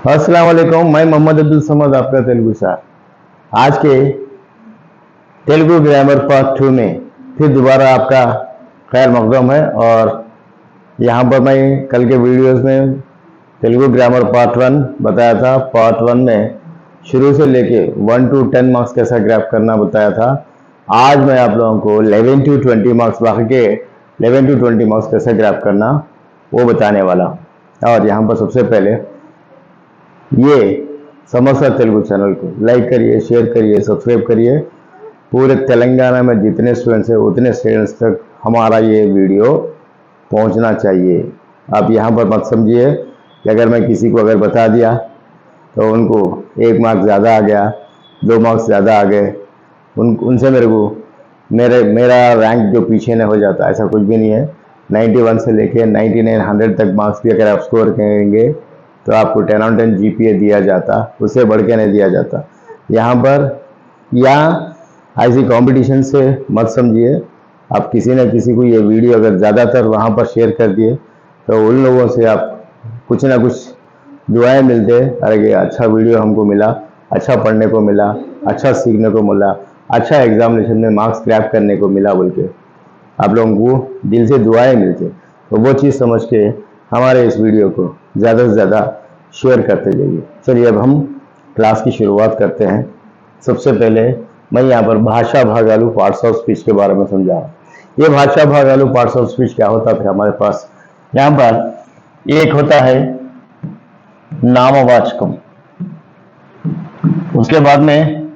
अस्सलाम वालेकुम, मैं मोहम्मद अब्दुल समद, आपका तेलुगु सर। आज के तेलुगु ग्रामर पार्ट 2 में फिर दोबारा आपका खैर मकदम है। और यहाँ पर मैं कल के वीडियोस में तेलुगु ग्रामर पार्ट 1 बताया था। पार्ट 1 में शुरू से लेके 1 to 10 मार्क्स कैसा ग्रैप करना बताया था। आज मैं आप लोगों को 11 to 20 मार्क्स, बाकी के 11 to 20 मार्क्स कैसे ग्रैप करना वो बताने वाला। और यहाँ पर सबसे पहले ये समोसा तेलुगु चैनल को लाइक करिए, शेयर करिए, सब्सक्राइब करिए। पूरे तेलंगाना में जितने स्टूडेंट्स हैं उतने स्टूडेंट्स तक हमारा ये वीडियो पहुंचना चाहिए। आप यहाँ पर मत समझिए कि अगर मैं किसी को अगर बता दिया तो उनको 1 मार्क्स ज़्यादा आ गया, 2 मार्क्स ज़्यादा आ गए, उनसे मेरा रैंक जो पीछे न हो जाता, ऐसा कुछ भी नहीं है। 91 से लेके 99 100 तक मार्क्स भी अगर आप स्कोर करेंगे तो आपको 10 on 10 GPA दिया जाता, उससे बढ़ के नहीं दिया जाता। यहाँ पर या ऐसी कंपटीशन से मत समझिए। आप किसी न किसी को ये वीडियो अगर ज़्यादातर वहाँ पर शेयर कर दिए तो उन लोगों से आप कुछ ना कुछ दुआएं मिलते, अरे ये अच्छा वीडियो हमको मिला, अच्छा पढ़ने को मिला, अच्छा सीखने को मिला, अच्छा एग्जामिनेशन में मार्क्स क्रैप करने को मिला बोल के आप लोगों को दिल से दुआएं मिलते। तो वो चीज़ समझ के हमारे इस वीडियो को ज़्यादा से ज़्यादा शेयर करते जाइए। चलिए अब हम क्लास की शुरुआत करते हैं। सबसे पहले मैं यहाँ पर भाषा भागालू पार्ट्स ऑफ स्पीच के बारे में समझा। ये भाषा भागालू पार्ट्स ऑफ स्पीच क्या होता है हमारे पास? यहाँ पर एक होता है नामवाचकम, उसके बाद में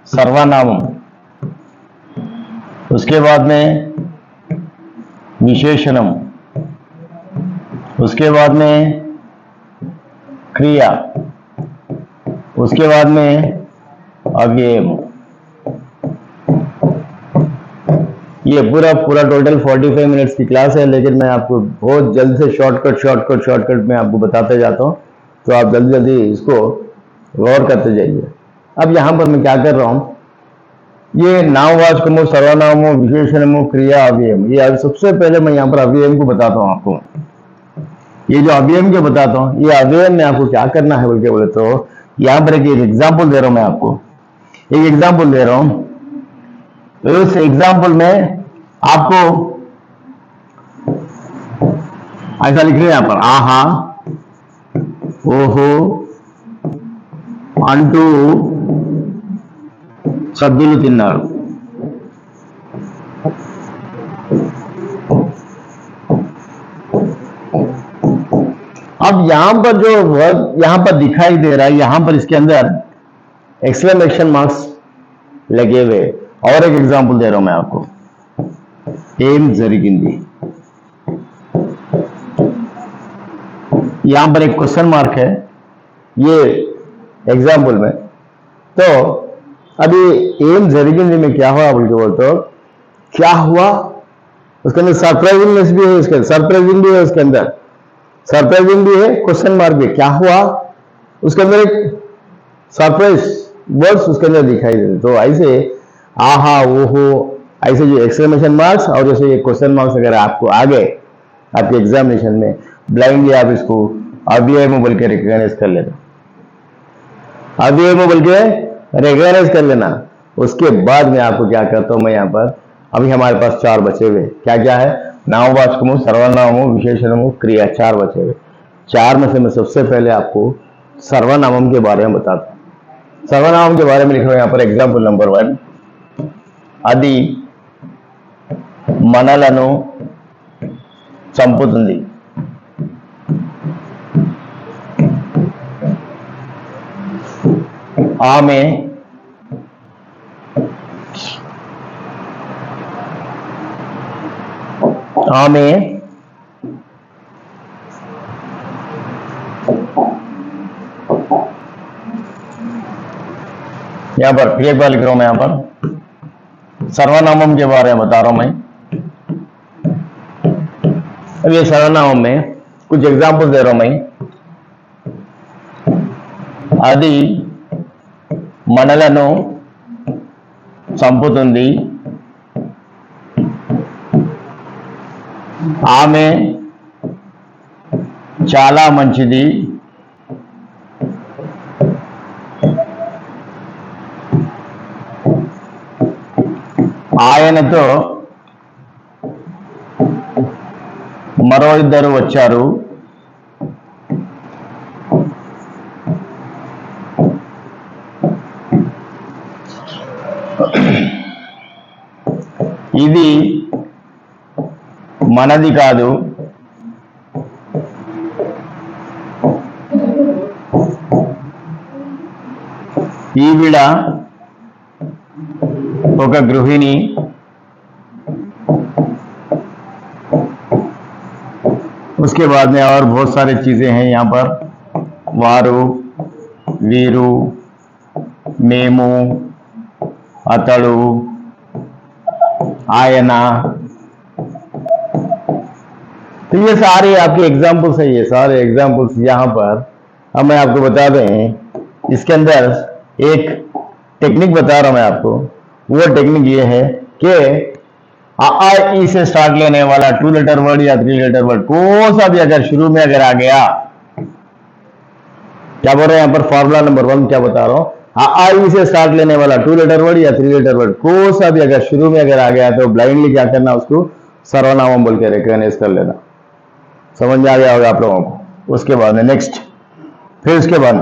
सर्वनामम, उसके बाद में विशेषणम, उसके बाद में क्रिया, उसके बाद में अव्यय। ये पूरा टोटल 45 मिनट्स की क्लास है, लेकिन मैं आपको बहुत जल्द से शॉर्टकट में आपको बताते जाता हूँ, तो आप जल्दी इसको गौर करते जाइए। अब यहाँ पर मैं क्या कर रहा हूँ, ये नामवाचकमो, सर्वनामो, विशेषणमो, क्रिया, अव्ययम। ये सबसे पहले मैं यहाँ पर अव्ययम को बताता हूँ आपको। ये जो अव्ययम के बताता हूँ, ये अव्ययम में आपको क्या करना है बोल के बोले तो यहाँ पर एक एग्जाम्पल दे रहा हूँ। मैं आपको एक एग्जाम्पल दे रहा हूँ। तो इस एग्जाम्पल में आपको ऐसा लिख रहे हैं यहाँ पर, आहा, ओहो, अंटू सब्दुलु तिन्नारू। अब यहां पर जो वर्ड यहां पर दिखाई दे रहा है, यहां पर इसके अंदर एक्सक्लेमेशन मार्क्स लगे हुए। और एक एग्जांपल दे रहा हूं मैं आपको, एम जरिगिंदी। यहां पर एक क्वेश्चन मार्क है ये एग्जांपल में। तो अभी एम जरिगिंदी में क्या हुआ बोल के बोलते हो, क्या हुआ उसके अंदर सरप्राइजिंगनेस भी है, उसके सरप्राइजिंग भी है, उसके अंदर सरप्राइजिंग भी है, क्वेश्चन मार्क भी। क्या हुआ उसके अंदर एक सरप्राइज वर्ड्स उसके अंदर दिखाई देते। तो ऐसे आहा, ओहो, ऐसे जो एक्सक्लेमेशन मार्क्स और जैसे ये क्वेश्चन मार्क्स अगर आपको आ गए आपके एग्जामिनेशन में, ब्लाइंडली आप इसको अव्यय में बोल के रिकॉग्नाइज कर लेना, अव्यय में बोल के रिकॉग्नाइज कर लेना। उसके बाद में आपको क्या करता हूं मैं यहाँ पर, अभी हमारे पास 4 बचे हुए, क्या क्या है, नामवाचकमो, सर्वनामो, विशेषणमो, क्रिया, 4 बचे हुए। 4 में से मैं सबसे पहले आपको सर्वनामम के बारे में बताता हूं। सर्वनामम के बारे में लिख रहा हूं यहाँ पर एग्जाम्पल नंबर 1, అది మనలను చంపుతుంది। ఆమె यहाँ पर फिर एक बार लिख रहा हूं मैं, यहाँ पर सर्वनामम के बारे में बता रहा हूं मैं। अब ये सर्वनामम में कुछ एग्जांपल दे रहा हूं मैं। అది మనలను చంపుతుంది, ఆమె చాలా మంచిది, ఆయనతో మరో ఇద్దరు వచ్చారు. ఇది మనది కాదు, ఈవిడ ఒక గృహిణి, उसके बाद में और बहुत सारी चीजें हैं यहाँ पर. వారు, వీరు, మేము, అతడు, आयना. तो ये सारे आपके एग्जाम्पल्स है, ये सारे एग्जाम्पल्स यहाँ पर. अब मैं आपको बता दें, इसके अंदर एक टेक्निक बता रहा हूं मैं आपको. वो टेक्निक ये है कि आ ई से स्टार्ट लेने वाला 2 लेटर वर्ड या 3 लेटर वर्ड कोई सा भी अगर शुरू में अगर आ गया, क्या बोल रहे हैं यहाँ पर, फॉर्मूला नंबर 1 क्या बता रहा हूं, आई से स्टार्ट लेने वाला 2 लेटर वर्ड या 3 लेटर वर्ड कोई सा भी अगर शुरू में अगर आ गया तो ब्लाइंडली क्या करना, उसको सर्वनाम बोल के रिकॉग्नाइज कर लेना. समझ में आ गया होगा आप लोगों को. उसके बाद में नेक्स्ट, फिर उसके बाद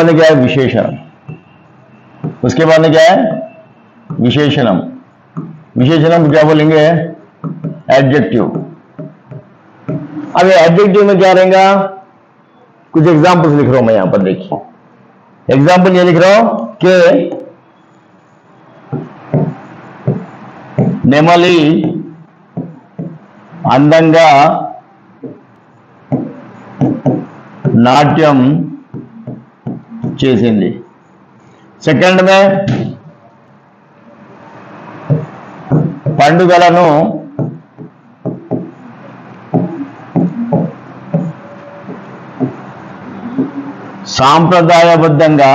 में क्या है, विशेषणम. उसके बाद में क्या है, विशेषणम. विशेषणम क्या बोलेंगे, एडजेक्टिव. अब एडजेक्टिव में क्या रहेगा, कुछ एग्जाम्पल्स लिख रहा हूं मैं यहां पर. देखिए एग्जाम्पल ये लिख रहा हूं कि नेमली अंदंगा नाट्यम చేసింది. సెకండ్ में పండుగలను సాంప్రదాయబద్ధంగా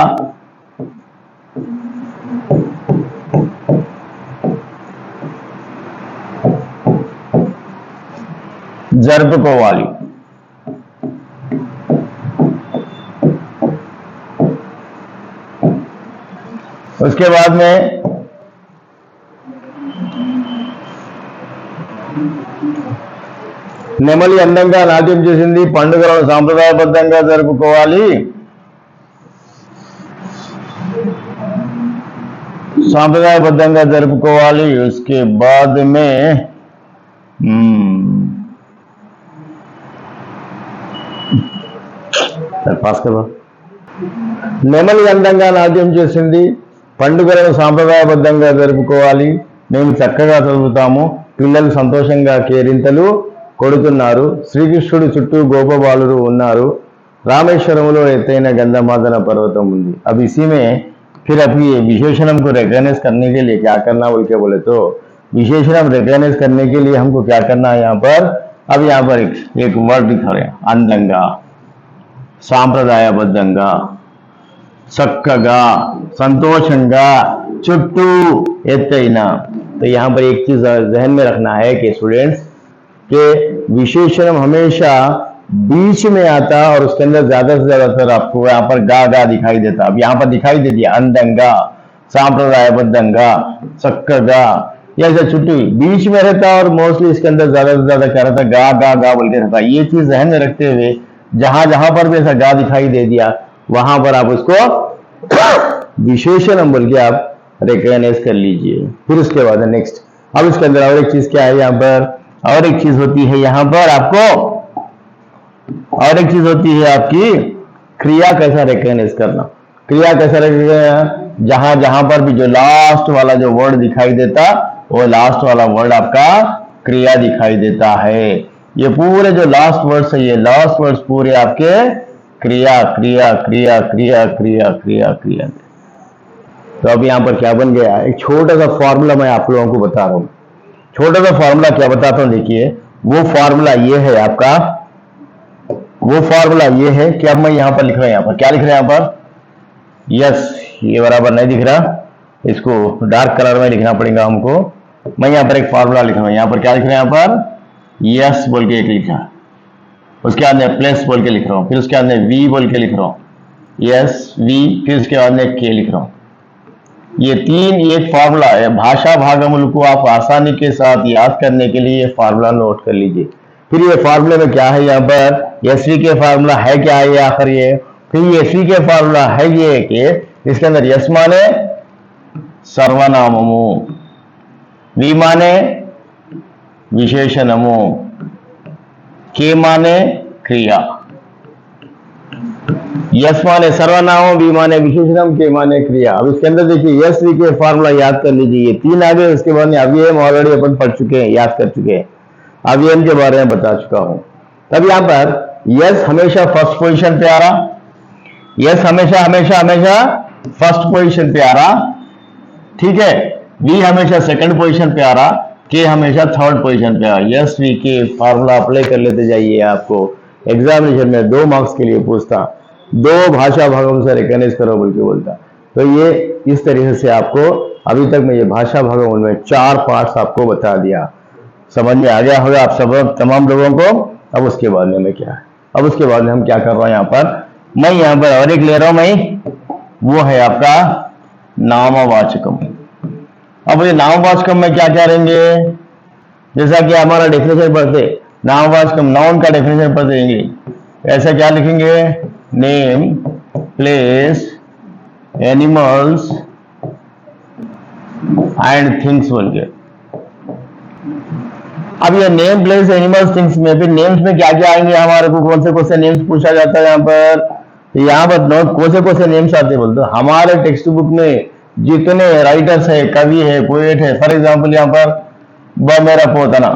జరుపుకోవాలి. उसके बाद में నెమలి అందంగా నాట్యం చేసింది, పండుగలను సాంప్రదాయబద్ధంగా జరుపుకోవాలి. సాంప్రదాయబద్ధంగా జరుపుకోవాలి. उसके बाद में पास करो. నెమలి అందంగా నాట్యం చేసింది, పండుగలను సాంప్రదాయబద్ధంగా జరుపుకోవాలి. మేము చక్కగా చదువుతాము, పిల్లలు సంతోషంగా కేరింతలు కొడుతున్నారు. శ్రీకృష్ణుడి చుట్టూ గోపబాలురు ఉన్నారు. రామేశ్వరంలో ఎత్తైన గంధమాదన पर्वतम ఉంది. अब इसी में फिर अभी विशेषणम को रिकॉग्नाइज करने के लिए क्या करना बोल के बोले तो, विशेषणम रिकॉग्नाइज करने के लिए हमको क्या करना है यहाँ पर. अब यहाँ पर एक वर्ड लिख रहे हैं, अंदंगा, సాంప్రదాయబద్ధంగా, చక్కగా, సంతోషంగా, చుట్టూ, ఎత్తైన. तो यहाँ पर एक चीज जहन में रखना है कि स्टूडेंट्स के विशेषण हमेशा बीच में आता और उसके अंदर ज्यादा से ज्यादातर आपको यहाँ पर गा गा दिखाई देता. अब यहाँ पर दिखाई दे दिया अंदंगा, सांप्रदायबद्धंगा, चक्कगा, या ऐसा छुट्टी बीच में रहता और मोस्टली इसके अंदर ज्यादा से ज्यादा क्या रहता, गा गा गा बोल के रहता. ये चीज जहन में रखते हुए जहां जहां पर भी ऐसा गा दिखाई दे दिया वहां पर आप उसको विशेषण बोल के आप रिकॉग्नाइज कर लीजिए. फिर उसके बाद नेक्स्ट, अब इसके अंदर और एक चीज क्या है यहाँ पर, और एक चीज होती है यहाँ पर आपको, और एक चीज होती है आपकी क्रिया कैसा रिकॉग्नाइज करना. क्रिया कैसा रिकॉग्नाइज, जहां जहां पर भी जो लास्ट वाला जो वर्ड दिखाई देता वो लास्ट वाला वर्ड आपका क्रिया दिखाई देता है. ये पूरे जो लास्ट वर्ड्स है, ये लास्ट वर्ड्स पूरे आपके क्रिया क्रिया क्रिया क्रिया क्रिया क्रिया क्रिया. तो अब यहाँ पर क्या बन गया, एक छोटा सा फॉर्मूला मैं आप लोगों को बता रहा हूं. छोटा सा फॉर्मूला क्या बताता हूं, देखिए वो फॉर्मूला ये है आपका, वो फॉर्मूला ये है कि अब मैं यहाँ पर लिख रहा हूं, यहाँ पर क्या लिख रहे हैं यहाँ पर, यस ये बराबर नहीं दिख रहा, इसको डार्क कलर में लिखना पड़ेगा हमको. मैं यहाँ पर एक फॉर्मूला लिख रहा हूं, यहाँ पर क्या लिख रहे हैं, यहाँ पर यस बोल के एक लिखा, उसके बाद में प्लस बोल के लिख रहा हूँ, फिर उसके बाद में वी बोल के लिख रहा हूँ, यस वी, फिर उसके बाद में के लिख रहा हूँ. ये तीन एक फार्मूला है। भाषा भागमूल को आप आसानी के साथ याद करने के लिए ये फार्मूला नोट कर लीजिए। फिर ये फार्मूले में क्या है, यहाँ पर एसवी के फार्मूला है क्या है, ये आखिर ये फिर एसवी के फार्मूला है ये कि इसके अंदर यस माने सर्वनाममु, वी माने विशेषणमु, के माने क्रिया। यस माने सर्वनाम, वी माने विशेषणम, के माने क्रिया। अब इसके अंदर देखिए यस वी के फार्मूला याद कर लीजिए। तीन आ गए, उसके बाद में अवयव ऑलरेडी अपन पढ़ चुके हैं, याद कर चुके हैं, अवयव के बारे में बता चुका हूं। तब यहां पर यस हमेशा फर्स्ट पोजीशन पे आ रहा, यस हमेशा हमेशा हमेशा फर्स्ट पोजीशन पे आ रहा, ठीक है। वी हमेशा सेकंड पोजीशन पे आ रहा, के हमेशा थर्ड पोजीशन पे आ रहा। यस वी के फार्मूला अप्लाई कर लेते जाइए। आपको एग्जामिनेशन में 2 मार्क्स के लिए पूछता, 2 भाषा भागों से रिकॉग्नाइज करो बोल के बोलता। तो ये इस तरीके से आपको अभी तक मैं ये भाषा भागों में 4 पार्ट्स आपको बता दिया। समझ में आ गया होगा आप सब तमाम लोगों को। अब उसके बाद में क्या है, अब उसके बाद में हम क्या कर रहे हैं यहाँ पर, मैं यहाँ पर और एक ले रहा हूं मैं, वो है आपका नामवाचकम। अब ये नामवाचकम में क्या करेंगे, जैसा कि हमारा डेफिनेशन पढ़ते, नामवाचकम नाउन का डेफिनेशन पढ़ते इंग्लिश, ऐसा क्या लिखेंगे, name place animals and things बोल के। अब ये नेम प्लेस एनिमल्स थिंग्स में फिर नेम्स में क्या क्या आएंगे, हमारे को कौन से नेम्स पूछा जाता है यहाँ पर, यहाँ पर कौन से नेम्स आते हैं बोलते, हमारे टेक्स्ट बुक में जितने राइटर्स है, कवि है, पोएट है, फॉर एग्जांपल यहाँ पर ब मेरा पोतना,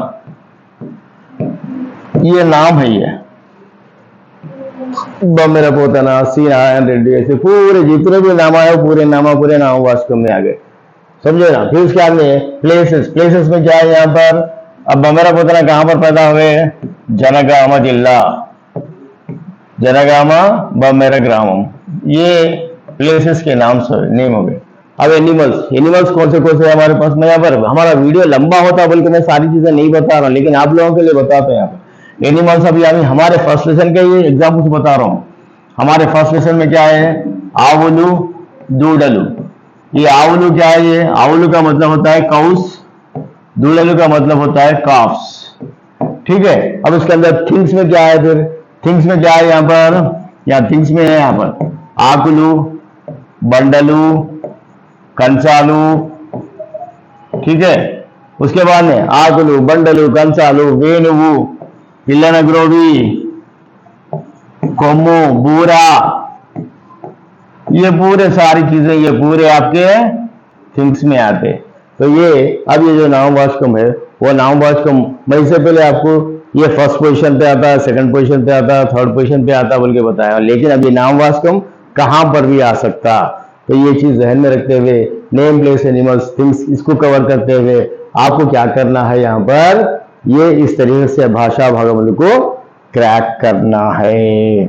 ये नाम है, ये ब मेरा पोतना, सी नारायण रेड्डी, ऐसे पूरे जितने भी नाम आए पूरे नाम वास्तव में आ गए, समझे ना। फिर उसके बाद में प्लेसेस में क्या है यहाँ पर, अब ब मेरा पोतना कहां पर पैदा हुए, जनगामा जिला, जनगामा ब मेरा ग्रामम, ये प्लेसेस के नाम नेम हो गए। अब एनिमल्स कौन से हमारे पास में, यहाँ पर हमारा वीडियो लंबा होता बोल के मैं सारी चीजें नहीं बता रहा, लेकिन आप लोगों के लिए बताता हूँ यहाँ पर एनिमल्स। अभी हमारे फर्स्ट लेसन के ये एग्जाम्पल्स बता रहा हूँ। हमारे फर्स्ट लेसन में क्या है, आवुलू दूडलू, ये आवुलू क्या है, ये आवुलू का मतलब होता है काउस, दूडलू का मतलब होता है काफ्स, ठीक है। अब उसके अंदर थिंग्स में क्या है, फिर थिंग्स में क्या है यहाँ पर, यहाँ थिंग्स में है यहाँ पर आकुलू, बंडलू, कंसालू, ठीक है। उसके बाद में आकुलू, बंडलू, कंसालू, वेणुवु, पिल्लनग्रोवी, कोमू, बूरा, ये पूरे सारी चीजें ये पूरे आपके थिंग्स में आते। तो ये अब ये जो नामवाचकम है वो नामवाचकम मैं इससे पहले आपको ये फर्स्ट पोजीशन पे आता है, सेकंड पोजीशन पे आता है, थर्ड पोजीशन पे आता है बोल के बताया, लेकिन अब ये नामवाचकम कहां पर भी आ सकता। तो ये चीज ध्यान में रखते हुए नेम प्लेस एनिमल्स थिंग्स इसको कवर करते हुए आपको क्या करना है, यहाँ पर ये इस तरीके से भाषा भागमूल को क्रैक करना है।